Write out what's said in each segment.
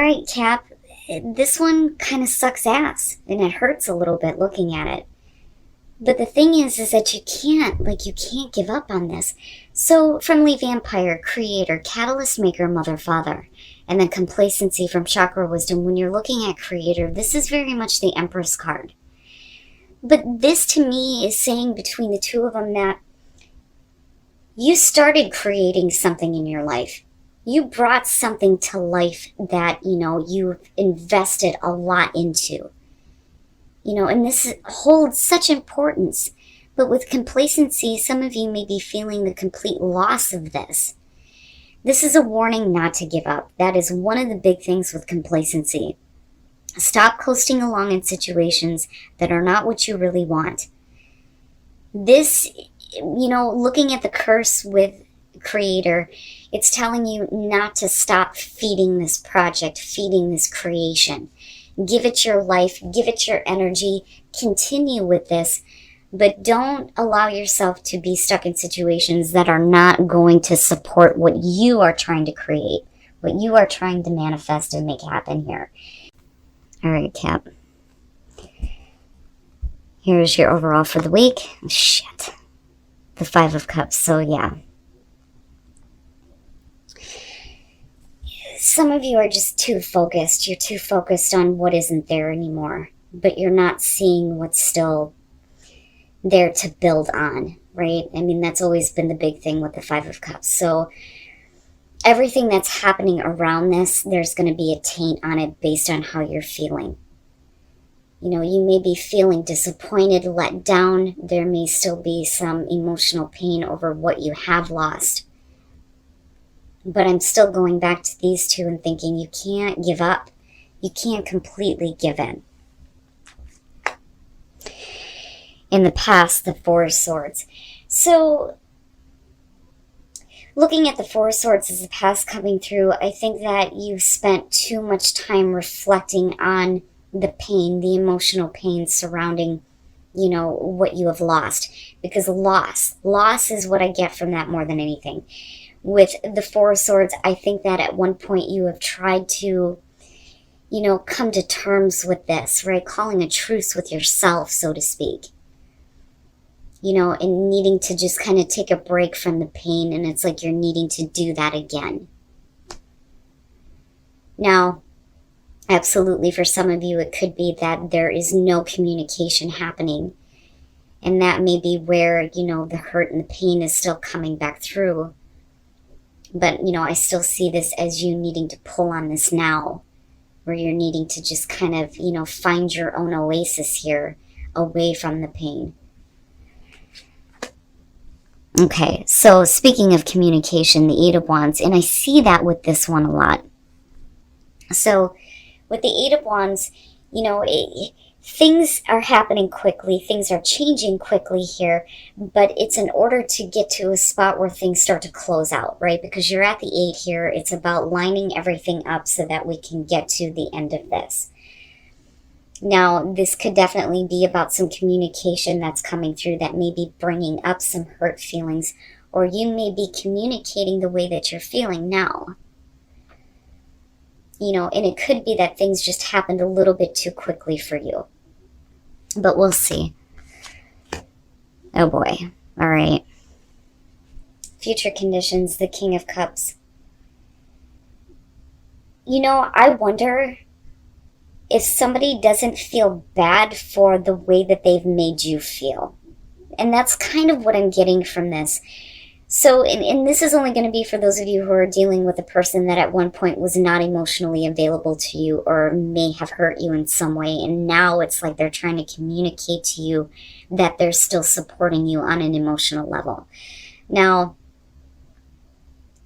right, Cap. This one kind of sucks ass, and it hurts a little bit looking at it. But the thing is that you can't give up on this. So, friendly vampire, creator, catalyst maker, mother, father. And then complacency from chakra wisdom. When you're looking at creator, this is very much the Empress card. But this to me is saying between the two of them that you started creating something in your life. You brought something to life that, you've invested a lot into. And this holds such importance. But with complacency, some of you may be feeling the complete loss of this. This is a warning not to give up. That is one of the big things with complacency. Stop coasting along in situations that are not what you really want. This, looking at the curse with creator, it's telling you not to stop feeding this project, feeding this creation. Give it your life, give it your energy, continue with this, but don't allow yourself to be stuck in situations that are not going to support what you are trying to create, what you are trying to manifest and make happen here. All right, Cap. Here's your overall for the week. Shit. The 5 of Cups, so yeah. Some of you are just too focused. You're too focused on what isn't there anymore. But you're not seeing what's still there to build on, right? I mean, that's always been the big thing with the 5 of Cups. So everything that's happening around this, there's going to be a taint on it based on how you're feeling. You may be feeling disappointed, let down. There may still be some emotional pain over what you have lost. But I'm still going back to these two and thinking you can't give up. You can't completely give in. In the past, the 4 of Swords. So, looking at the 4 of Swords as the past coming through, I think that you've spent too much time reflecting on the pain, the emotional pain surrounding, what you have lost. Because loss is what I get from that more than anything. With the 4 of Swords, I think that at one point you have tried to, come to terms with this, right? Calling a truce with yourself, so to speak. And needing to just kind of take a break from the pain, and it's like you're needing to do that again. Now, absolutely, for some of you, it could be that there is no communication happening. And that may be where, the hurt and the pain is still coming back through. But, I still see this as you needing to pull on this now, where you're needing to just kind of, find your own oasis here away from the pain. Okay, so speaking of communication, the 8 of Wands, and I see that with this one a lot. So with the 8 of Wands, things are happening quickly, things are changing quickly here, but it's in order to get to a spot where things start to close out, right? Because you're at the 8 here, it's about lining everything up so that we can get to the end of this. Now, this could definitely be about some communication that's coming through that may be bringing up some hurt feelings, or you may be communicating the way that you're feeling now. And it could be that things just happened a little bit too quickly for you. But we'll see. Oh boy. All right. Future conditions, the King of Cups. I wonder if somebody doesn't feel bad for the way that they've made you feel. And that's kind of what I'm getting from this. So, and this is only going to be for those of you who are dealing with a person that at one point was not emotionally available to you or may have hurt you in some way. And now it's like they're trying to communicate to you that they're still supporting you on an emotional level. Now,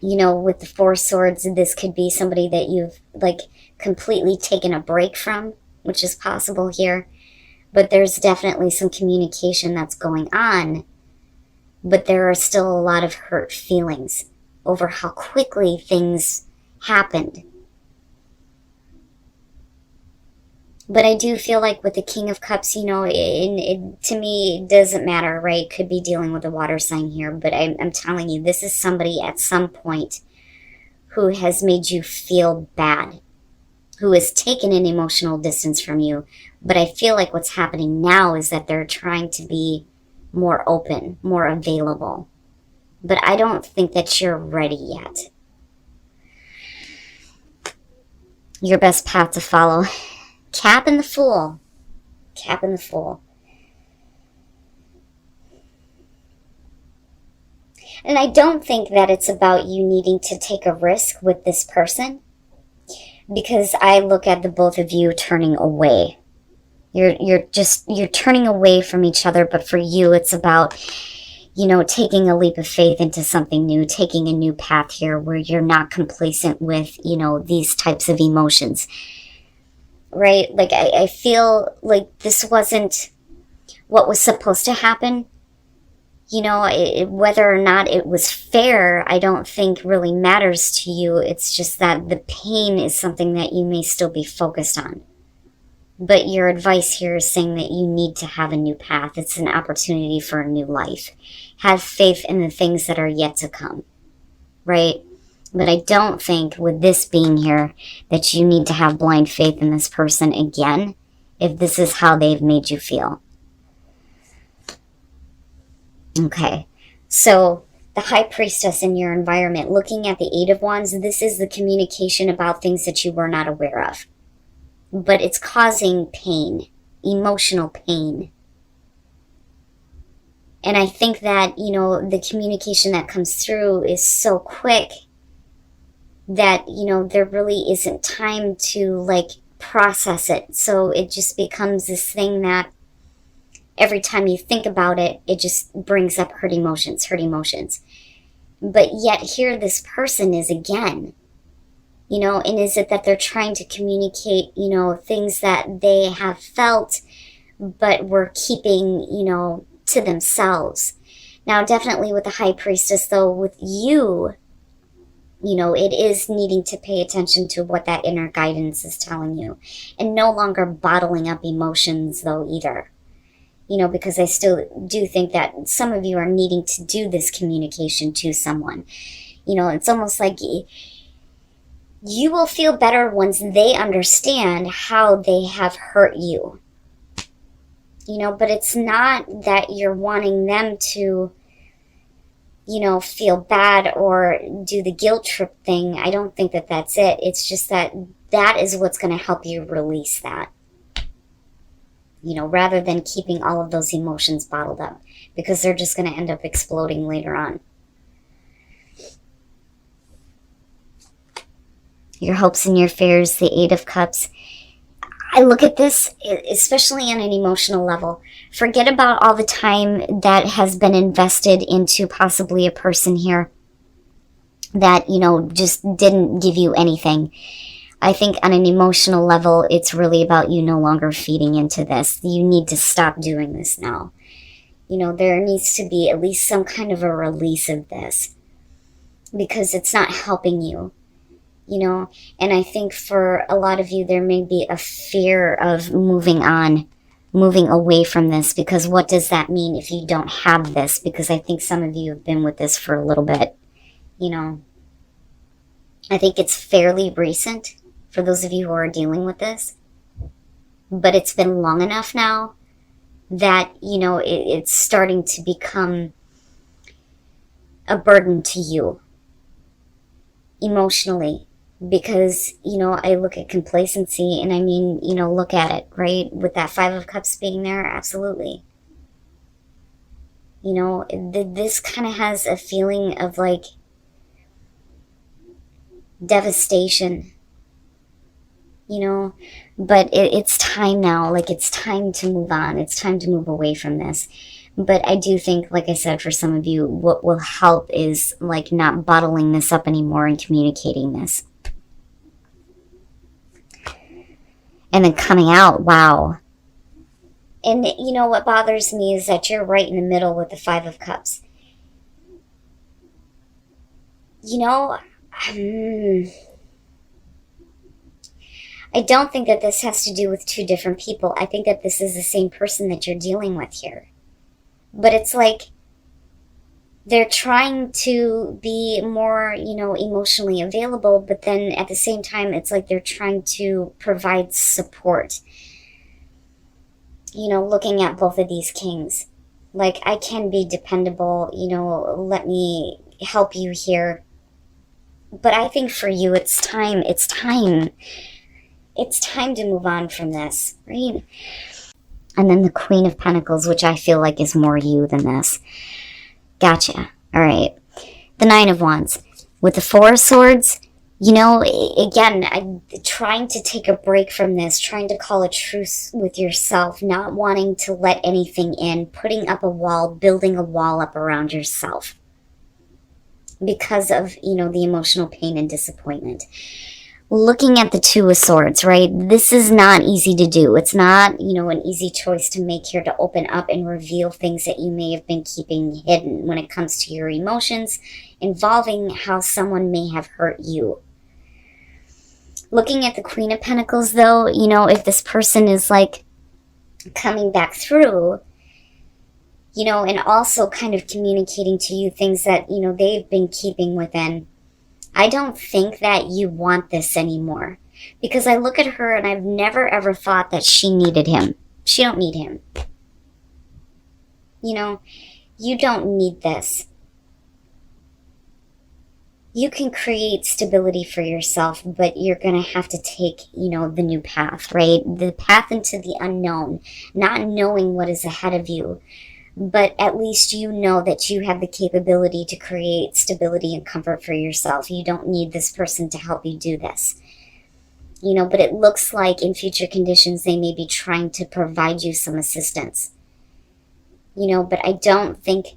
with the 4 of Swords, this could be somebody that you've completely taken a break from, which is possible here. But there's definitely some communication that's going on. But there are still a lot of hurt feelings over how quickly things happened. But I do feel like with the King of Cups, to me, it doesn't matter, right? Could be dealing with a water sign here, but I'm telling you, this is somebody at some point who has made you feel bad who has taken an emotional distance from you. But I feel like what's happening now is that they're trying to be more open, more available. But I don't think that you're ready yet. Your best path to follow. Cap and the Fool. Cap and the Fool. And I don't think that it's about you needing to take a risk with this person, because I look at the both of you turning away. You're turning away from each other, but for you it's about, taking a leap of faith into something new, taking a new path here where you're not complacent with, these types of emotions. Right? Like I feel like this wasn't what was supposed to happen. Whether or not it was fair, I don't think really matters to you. It's just that the pain is something that you may still be focused on. But your advice here is saying that you need to have a new path. It's an opportunity for a new life. Have faith in the things that are yet to come, right? But I don't think with this being here that you need to have blind faith in this person again if this is how they've made you feel. Okay, so the High Priestess in your environment, looking at the Eight of Wands, this is the communication about things that you were not aware of. But it's causing pain, emotional pain. And I think that, the communication that comes through is so quick that, there really isn't time to, process it. So it just becomes this thing that every time you think about it, it just brings up hurt emotions. But yet here this person is again, and is it that they're trying to communicate, things that they have felt, but were keeping, to themselves. Now, definitely with the High Priestess, though, with you, it is needing to pay attention to what that inner guidance is telling you, and no longer bottling up emotions, though, either. Because I still do think that some of you are needing to do this communication to someone. It's almost like you will feel better once they understand how they have hurt you. But it's not that you're wanting them to, feel bad or do the guilt trip thing. I don't think that that's it. It's just that is what's going to help you release that. Rather than keeping all of those emotions bottled up, because they're just going to end up exploding later on. Your hopes and your fears, the Eight of Cups. I look at this, especially on an emotional level. Forget about all the time that has been invested into possibly a person here that, just didn't give you anything. I think on an emotional level, it's really about you no longer feeding into this. You need to stop doing this now. There needs to be at least some kind of a release of this, because it's not helping you. And I think for a lot of you, there may be a fear of moving on, moving away from this, because what does that mean if you don't have this? Because I think some of you have been with this for a little bit, I think it's fairly recent for those of you who are dealing with this, but it's been long enough now that, it's starting to become a burden to you emotionally. Because, I look at complacency and I mean, look at it, right? With that Five of Cups being there, absolutely. This kind of has a feeling of devastation, but it's time now. It's time to move on. It's time to move away from this. But I do think, like I said, for some of you, what will help is not bottling this up anymore and communicating this. And then coming out, wow. And what bothers me is that you're right in the middle with the Five of Cups. I don't think that this has to do with two different people. I think that this is the same person that you're dealing with here. But it's They're trying to be more, emotionally available, but then at the same time, it's like they're trying to provide support. Looking at both of these kings, like, I can be dependable, let me help you here. But I think for you, it's time to move on from this, right? And then the Queen of Pentacles, which I feel like is more you than this. Gotcha. All right. The Nine of Wands. With the Four of Swords, again, I'm trying to take a break from this, trying to call a truce with yourself, not wanting to let anything in, putting up a wall, building a wall up around yourself because of, the emotional pain and disappointment. Looking at the Two of Swords, right? This is not easy to do. It's not, an easy choice to make here, to open up and reveal things that you may have been keeping hidden when it comes to your emotions, involving how someone may have hurt you. Looking at the Queen of Pentacles, though, if this person is like coming back through, and also kind of communicating to you things that, they've been keeping within, I don't think that you want this anymore. Because I look at her and I've never ever thought that she needed him. She don't need him. You don't need this. You can create stability for yourself, but you're going to have to take, the new path, right? The path into the unknown, not knowing what is ahead of you. But at least you know that you have the capability to create stability and comfort for yourself. You don't need this person to help you do this. But it looks like in future conditions, they may be trying to provide you some assistance. But I don't think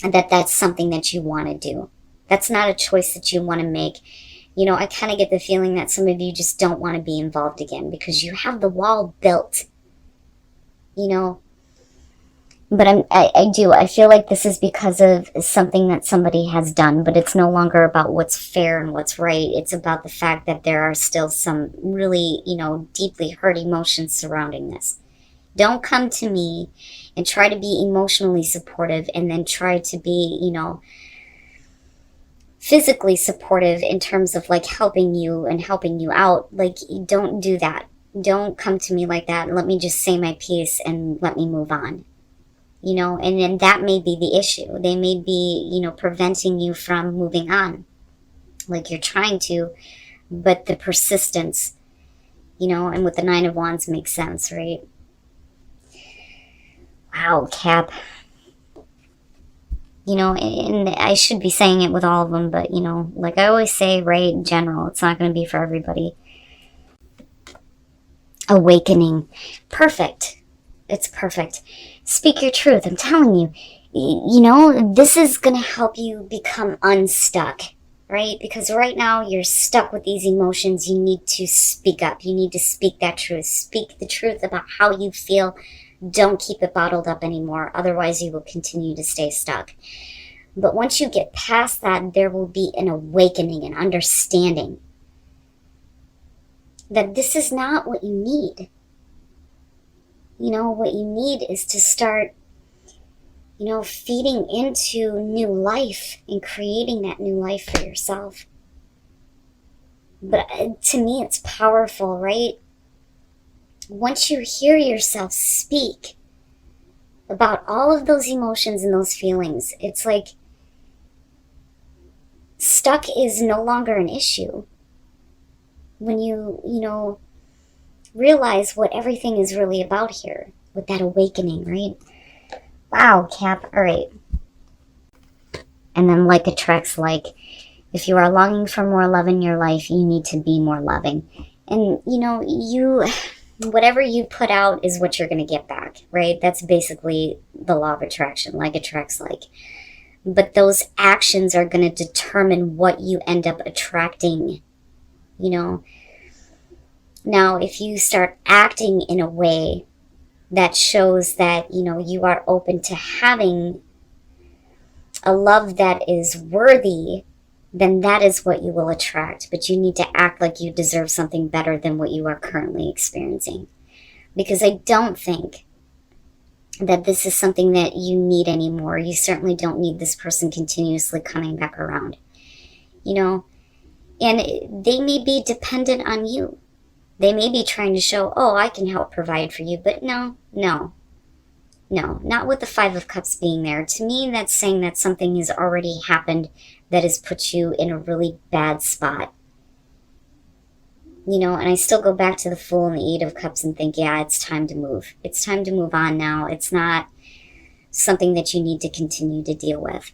that that's something that you want to do. That's not a choice that you want to make. I kind of get the feeling that some of you just don't want to be involved again because you have the wall built. But I do. I feel like this is because of something that somebody has done, but it's no longer about what's fair and what's right. It's about the fact that there are still some really, deeply hurt emotions surrounding this. Don't come to me and try to be emotionally supportive and then try to be, physically supportive in terms of like helping you and helping you out. Like, don't do that. Don't come to me like that. Let me just say my piece and let me move on. And then that may be the issue. They may be, preventing you from moving on. Like you're trying to, but the persistence, and with the Nine of Wands makes sense, right? Wow, Cap. And I should be saying it with all of them, but, like I always say, right, in general, it's not going to be for everybody. Awakening. Perfect. It's perfect. Speak your truth. I'm telling you, this is going to help you become unstuck, right? Because right now you're stuck with these emotions. You need to speak up. You need to speak that truth. Speak the truth about how you feel. Don't keep it bottled up anymore. Otherwise, you will continue to stay stuck. But once you get past that, there will be an awakening, an understanding that this is not what you need. What you need is to start, feeding into new life and creating that new life for yourself. But to me, it's powerful, right? Once you hear yourself speak about all of those emotions and those feelings, it's like stuck is no longer an issue. When you realize what everything is really about here with that awakening, right? Wow, Cap. All right. And then like attracts like. If you are longing for more love in your life, you need to be more loving. And, whatever you put out is what you're going to get back, right? That's basically the law of attraction, like attracts like. But those actions are going to determine what you end up attracting, Now, if you start acting in a way that shows that, you are open to having a love that is worthy, then that is what you will attract. But you need to act like you deserve something better than what you are currently experiencing. Because I don't think that this is something that you need anymore. You certainly don't need this person continuously coming back around, you know? And they may be dependent on you. They may be trying to show, oh, I can help provide for you, but no, not with the Five of Cups being there. To me, that's saying that something has already happened that has put you in a really bad spot. You know, and I still go back to the Fool and the Eight of Cups and think, yeah, it's time to move. It's time to move on now. It's not something that you need to continue to deal with.